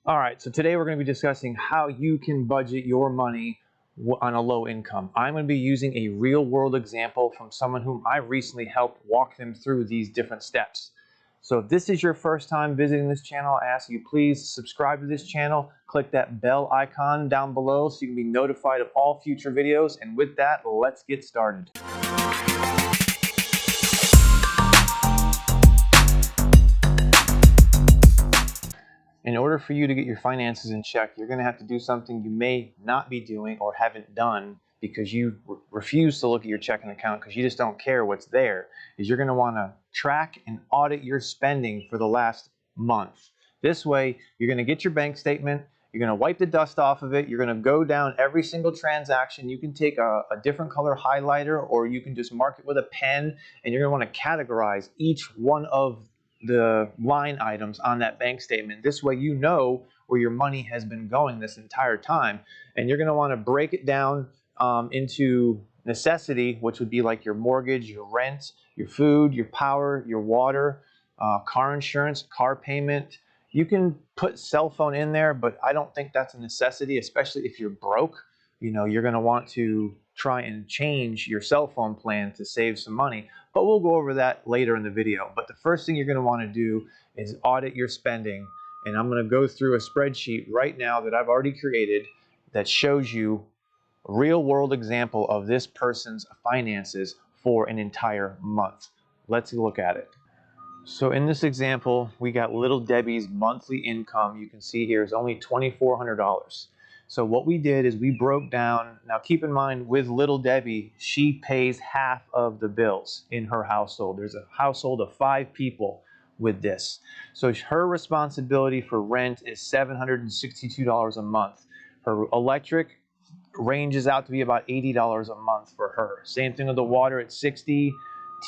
All right, so today we're going to be discussing how you can budget your money on a low income. I'm going to be using a real world example from someone whom I recently helped walk them through these different steps. So if this is your first time visiting this channel, I ask you please subscribe to this channel, click that bell icon down below so you can be notified of all future videos. And with that, let's get started. In order for you to get your finances in check, you're going to have to do something you may not be doing or haven't done because you refuse to look at your checking account because you just don't care what's there. Is you're going to want to track and audit your spending for the last month. This way, you're going to get your bank statement, you're going to wipe the dust off of it, you're going to go down every single transaction. You can take a different color highlighter or you can just mark it with a pen, and you're going to want to categorize each one of the line items on that bank statement. This way you know where your money has been going this entire time. And you're going to want to break it down into necessity, which would be like your mortgage, your rent, your food, your power, your water, car insurance, car payment. You can put cell phone in there, but I don't think that's a necessity, especially if you're broke. You know, you're going to want to try and change your cell phone plan to save some money, but we'll go over that later in the video. But the first thing you're going to want to do is audit your spending, and I'm going to go through a spreadsheet right now that I've already created that shows you a real world example of this person's finances for an entire month. Let's look at it. So in this example, we got little Debbie's monthly income. You can see here is only $2,400. So what we did is we broke down, now keep in mind with little Debbie, she pays half of the bills in her household. There's a household of 5 people with this. So her responsibility for rent is $762 a month. Her electric ranges out to be about $80 a month for her. Same thing with the water at $60,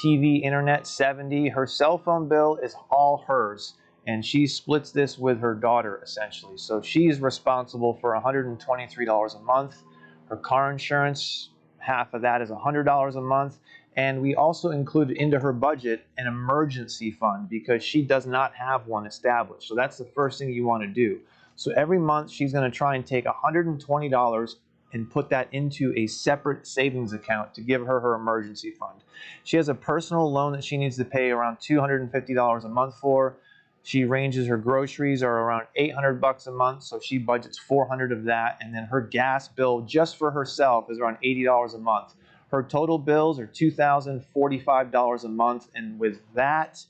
TV, internet, $70. Her cell phone bill is all hers, and she splits this with her daughter essentially. So she's responsible for $123 a month. Her car insurance, half of that is $100 a month. And we also included into her budget an emergency fund because she does not have one established. So that's the first thing you want to do. So every month she's going to try and take $120 and put that into a separate savings account to give her her emergency fund. She has a personal loan that she needs to pay around $250 a month for. She ranges her groceries are around $800 a month, so she budgets $400 of that, and then her gas bill just for herself is around $80 a month. Her total bills are $2,045 a month, and with that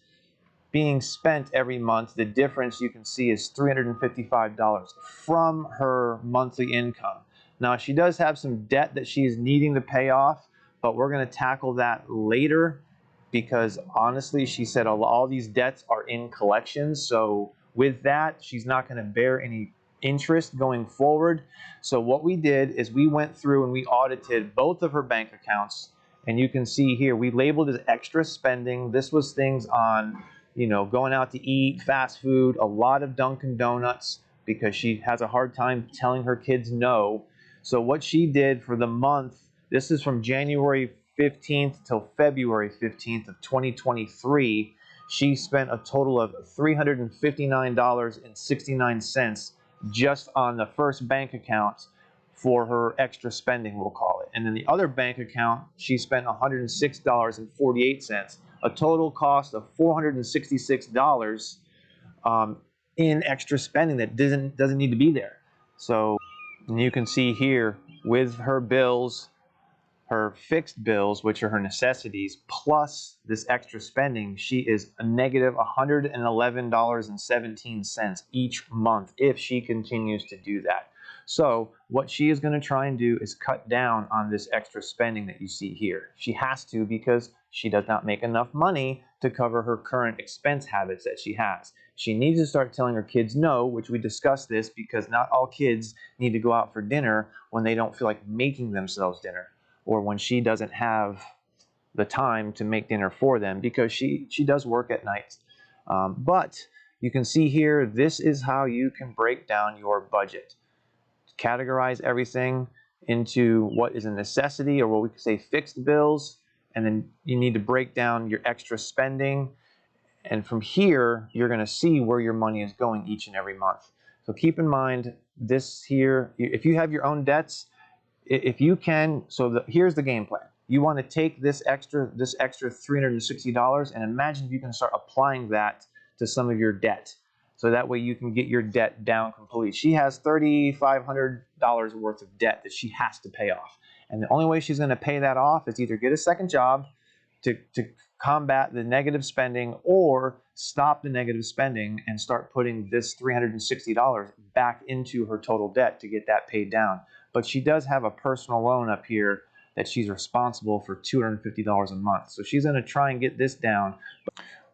being spent every month, the difference you can see is $355 from her monthly income. Now, she does have some debt that she is needing to pay off, but we're going to tackle that later because honestly, she said all these debts are in collections. So with that, she's not going to bear any interest going forward. So what we did is we went through and we audited both of her bank accounts. And you can see here, we labeled as extra spending. This was things on, you know, going out to eat, fast food, a lot of Dunkin' Donuts because she has a hard time telling her kids no. So what she did for the month, this is from January 15th till February 15th of 2023, she spent a total of $359.69 just on the first bank account for her extra spending, we'll call it. And then the other bank account, she spent $106.48, a total cost of $466 in extra spending that doesn't need to be there. So and you can see here with her bills, her fixed bills, which are her necessities, plus this extra spending, she is a negative $111.17 each month if she continues to do that. So what she is going to try and do is cut down on this extra spending that you see here. She has to because she does not make enough money to cover her current expense habits that she has. She needs to start telling her kids no, which we discussed this because not all kids need to go out for dinner when they don't feel like making themselves dinner, or when she doesn't have the time to make dinner for them because she does work at night. But you can see here, this is how you can break down your budget. Categorize everything into what is a necessity, or what we could say fixed bills, and then you need to break down your extra spending. And from here, you're going to see where your money is going each and every month. So keep in mind this here, if you have your own debts, if you can, here's the game plan. You want to take this extra $360 and imagine if you can start applying that to some of your debt. So that way you can get your debt down completely. She has $3,500 worth of debt that she has to pay off. And the only way she's going to pay that off is either get a second job to combat the negative spending, or stop the negative spending and start putting this $360 back into her total debt to get that paid down. But she does have a personal loan up here that she's responsible for $250 a month. So she's going to try and get this down.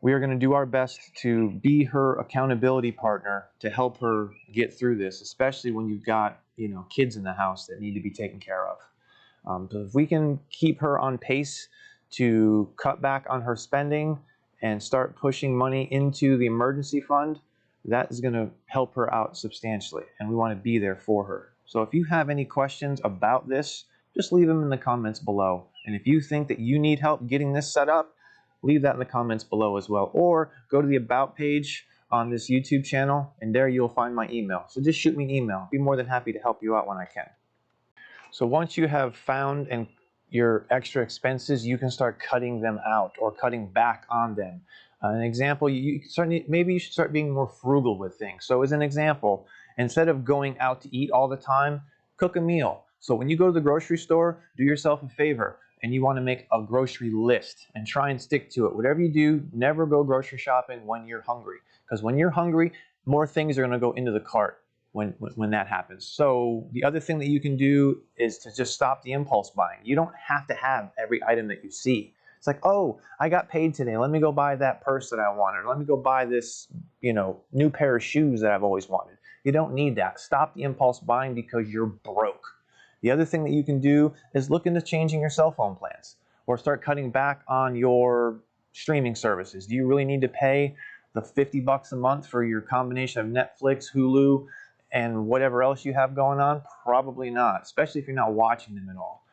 We are going to do our best to be her accountability partner to help her get through this, especially when you've got, kids in the house that need to be taken care of. So if we can keep her on pace to cut back on her spending and start pushing money into the emergency fund, that is going to help her out substantially, and we want to be there for her. So if you have any questions about this, just leave them in the comments below. And if you think that you need help getting this set up, leave that in the comments below as well. Or go to the About page on this YouTube channel, and there you'll find my email. So just shoot me an email. I'll be more than happy to help you out when I can. So once you have found your extra expenses, you can start cutting them out or cutting back on them. An example, maybe you should start being more frugal with things. So as an example, instead of going out to eat all the time, cook a meal. So when you go to the grocery store, do yourself a favor and you want to make a grocery list and try and stick to it. Whatever you do, never go grocery shopping when you're hungry, because when you're hungry, more things are going to go into the cart when that happens. So the other thing that you can do is to just stop the impulse buying. You don't have to have every item that you see. It's like, oh, I got paid today. Let me go buy that purse that I wanted. Let me go buy this, new pair of shoes that I've always wanted. You don't need that. Stop the impulse buying because you're broke. The other thing that you can do is look into changing your cell phone plans or start cutting back on your streaming services. Do you really need to pay the $50 a month for your combination of Netflix, Hulu, and whatever else you have going on? Probably not, especially if you're not watching them at all.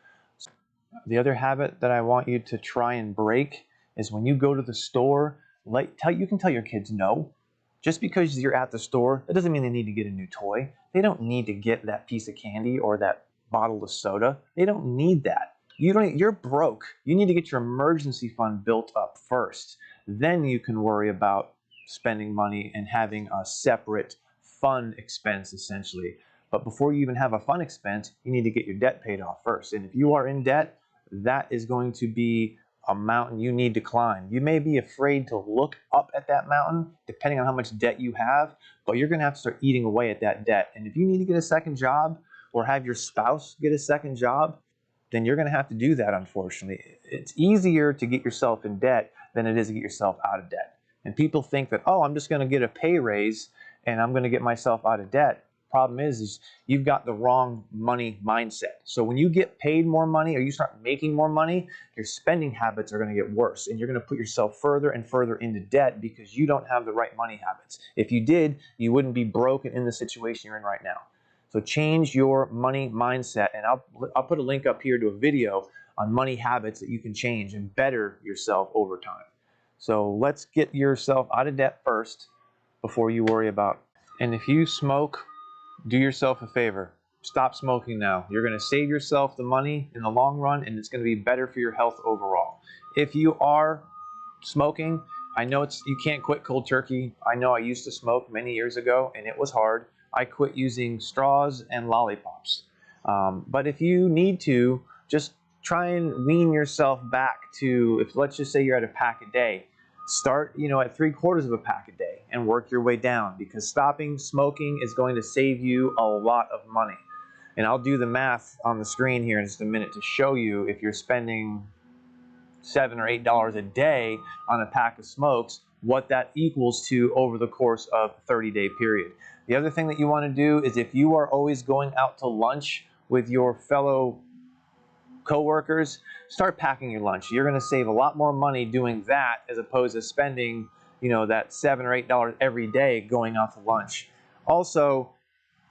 The other habit that I want you to try and break is when you go to the store, you can tell your kids no. Just because you're at the store, that doesn't mean they need to get a new toy. They don't need to get that piece of candy or that bottle of soda. They don't need that. You're broke. You need to get your emergency fund built up first. Then you can worry about spending money and having a separate fun expense, essentially. But before you even have a fun expense, you need to get your debt paid off first. And if you are in debt, that is going to be a mountain you need to climb. You may be afraid to look up at that mountain, depending on how much debt you have, but you're going to have to start eating away at that debt. And if you need to get a second job or have your spouse get a second job, then you're going to have to do that, unfortunately. It's easier to get yourself in debt than it is to get yourself out of debt. And people think that, oh, I'm just going to get a pay raise and I'm going to get myself out of debt. Problem is you've got the wrong money mindset. So when you get paid more money or you start making more money, your spending habits are going to get worse, and you're going to put yourself further and further into debt because you don't have the right money habits. If you did, you wouldn't be broken in the situation you're in right now. So change your money mindset, and I'll put a link up here to a video on money habits that you can change and better yourself over time. So let's get yourself out of debt first before you worry about. And if you smoke, do yourself a favor. Stop smoking now. You're going to save yourself the money in the long run, and it's going to be better for your health overall. If you are smoking, I know you can't quit cold turkey. I know I used to smoke many years ago, and it was hard. I quit using straws and lollipops. But if you need to, just try and wean yourself back to, let's just say you're at a pack a day, start at 3/4 of a pack a day and work your way down, because stopping smoking is going to save you a lot of money. And I'll do the math on the screen here in just a minute to show you if you're spending $7 or $8 a day on a pack of smokes, what that equals to over the course of a 30-day period. The other thing that you want to do is, if you are always going out to lunch with your fellow coworkers, start packing your lunch. You're going to save a lot more money doing that as opposed to spending, that $7 or $8 every day going out to lunch. Also,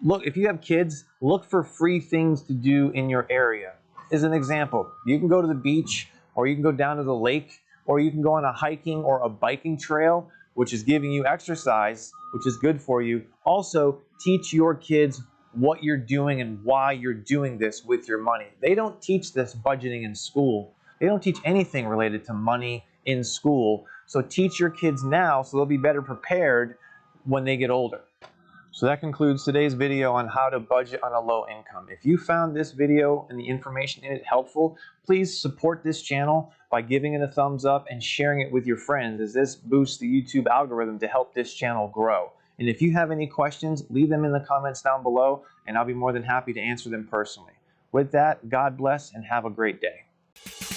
look, if you have kids, look for free things to do in your area. As an example, you can go to the beach, or you can go down to the lake, or you can go on a hiking or a biking trail which is giving you exercise, which is good for you. Also, teach your kids what you're doing and why you're doing this with your money. They don't teach this budgeting in school. They don't teach anything related to money in school. So teach your kids now so they'll be better prepared when they get older. So that concludes today's video on how to budget on a low income. If you found this video and the information in it helpful, please support this channel by giving it a thumbs up and sharing it with your friends, as this boosts the YouTube algorithm to help this channel grow. And if you have any questions, leave them in the comments down below, and I'll be more than happy to answer them personally. With that, God bless and have a great day.